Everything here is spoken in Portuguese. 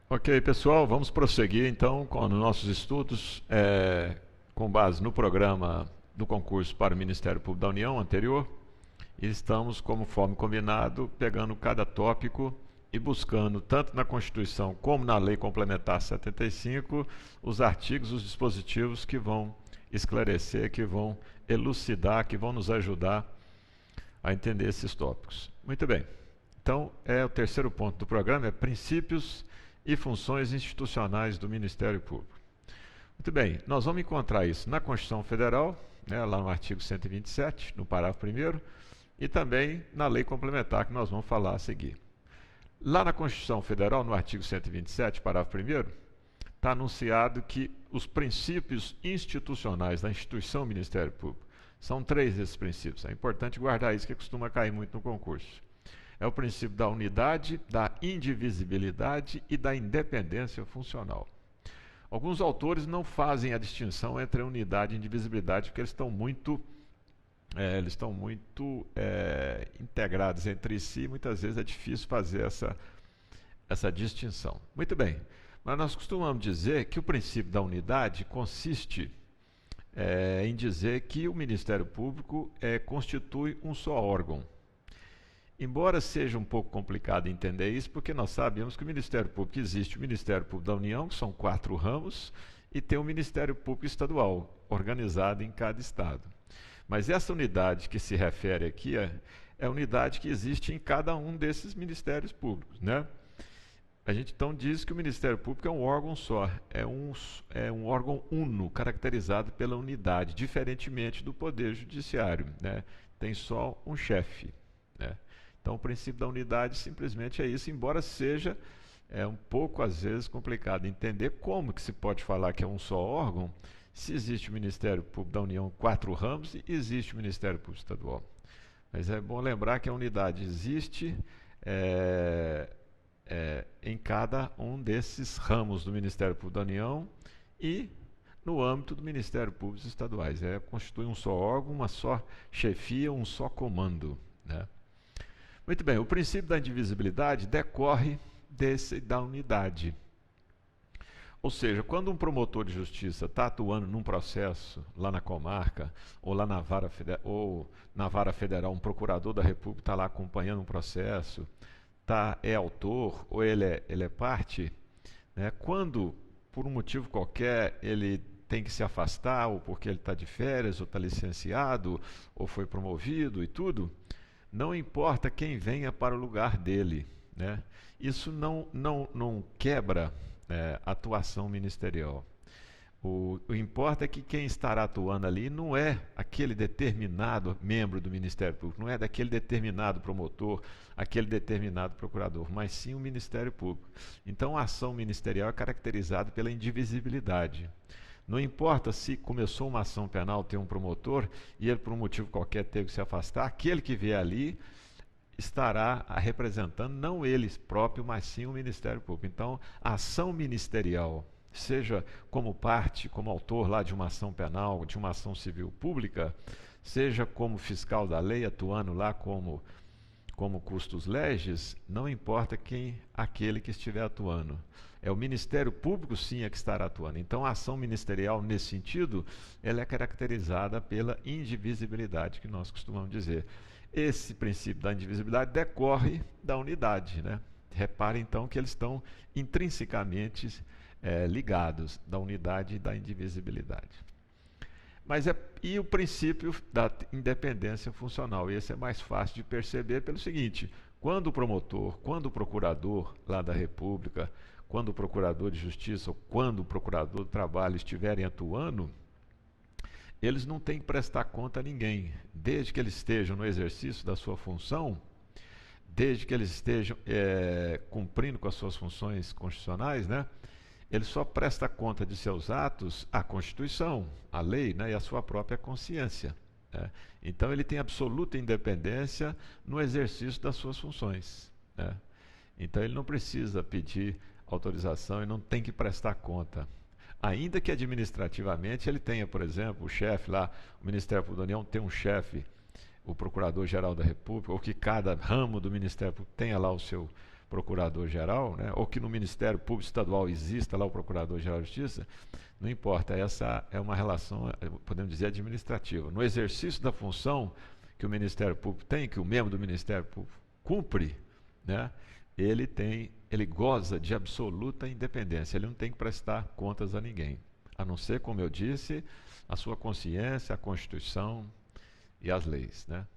Ok, pessoal, vamos prosseguir então com os nossos estudos com base no programa do concurso para o Ministério Público da União anterior. E estamos, conforme combinado, pegando cada tópico e buscando, tanto na Constituição como na Lei Complementar 75, os artigos, os dispositivos que vão esclarecer, que vão elucidar, que vão nos ajudar a entender esses tópicos. Muito bem. Então, o terceiro ponto do programa é princípios e funções institucionais do Ministério Público. Muito bem, nós vamos encontrar isso na Constituição Federal, lá no artigo 127, no parágrafo 1º, e também na lei complementar que nós vamos falar a seguir. Lá na Constituição Federal, no artigo 127, parágrafo 1º, está anunciado que os princípios institucionais da instituição Ministério Público são 3 desses princípios. É importante guardar isso, que costuma cair muito no concurso. É o princípio da unidade, da indivisibilidade e da independência funcional. Alguns autores não fazem a distinção entre a unidade e a indivisibilidade, porque eles estão muito integrados entre si, e muitas vezes é difícil fazer essa distinção. Muito bem, mas nós costumamos dizer que o princípio da unidade consiste em dizer que o Ministério Público constitui um só órgão. Embora seja um pouco complicado entender isso, porque nós sabemos que o Ministério Público existe o Ministério Público da União, que são 4 ramos, e tem o Ministério Público Estadual, organizado em cada estado. Mas essa unidade que se refere aqui é a unidade que existe em cada um desses ministérios públicos, né? A gente então diz que o Ministério Público é um órgão só, é um órgão uno, caracterizado pela unidade, diferentemente do Poder Judiciário, né? Tem só um chefe, né? Então, o princípio da unidade simplesmente é isso, embora seja um pouco, às vezes, complicado entender como que se pode falar que é um só órgão, se existe o Ministério Público da União, 4 ramos, e existe o Ministério Público Estadual. Mas é bom lembrar que a unidade existe em cada um desses ramos do Ministério Público da União e no âmbito do Ministério Público Estaduais. Constitui um só órgão, uma só chefia, um só comando, né? Muito bem, o princípio da indivisibilidade decorre da unidade. Ou seja, quando um promotor de justiça está atuando num processo lá na comarca, ou lá na vara federal, um procurador da República está lá acompanhando um processo, é autor ou ele é parte, né? Quando, por um motivo qualquer, ele tem que se afastar, ou porque ele está de férias, ou está licenciado, ou foi promovido e tudo, não importa quem venha para o lugar dele, né? Isso não quebra a atuação ministerial. O importa é que quem estará atuando ali não é aquele determinado membro do Ministério Público, não é daquele determinado promotor, aquele determinado procurador, mas sim o Ministério Público. Então a ação ministerial é caracterizada pela indivisibilidade. Não importa se começou uma ação penal, tem um promotor, e ele por um motivo qualquer teve que se afastar, aquele que vier ali estará representando não ele próprio, mas sim o Ministério Público. Então, a ação ministerial, seja como parte, como autor lá de uma ação penal, de uma ação civil pública, seja como fiscal da lei, atuando lá como custos legis, não importa aquele que estiver atuando. É o Ministério Público, sim, que estará atuando. Então, a ação ministerial, nesse sentido, ela é caracterizada pela indivisibilidade, que nós costumamos dizer. Esse princípio da indivisibilidade decorre da unidade, né? Repare, então, que eles estão intrinsecamente ligados, da unidade e da indivisibilidade. E o princípio da independência funcional? Esse é mais fácil de perceber pelo seguinte: quando o promotor, quando o procurador lá da República, quando o procurador de justiça ou quando o procurador do trabalho estiverem atuando, eles não têm que prestar conta a ninguém, desde que eles estejam no exercício da sua função, desde que eles estejam cumprindo com as suas funções constitucionais, né? Ele só presta conta de seus atos à Constituição, à lei, né, e à sua própria consciência, né? Então ele tem absoluta independência no exercício das suas funções, né? Então ele não precisa pedir autorização e não tem que prestar conta. Ainda que administrativamente ele tenha, por exemplo, o chefe lá, o Ministério Público da União tem um chefe, o Procurador-Geral da República, ou que cada ramo do Ministério Público tenha lá o seu procurador-geral, né, ou que no Ministério Público Estadual exista lá o procurador-geral de Justiça, não importa, essa é uma relação, podemos dizer, administrativa. No exercício da função que o Ministério Público tem, que o membro do Ministério Público cumpre, né, ele goza de absoluta independência, ele não tem que prestar contas a ninguém, a não ser, como eu disse, a sua consciência, a Constituição e as leis, né?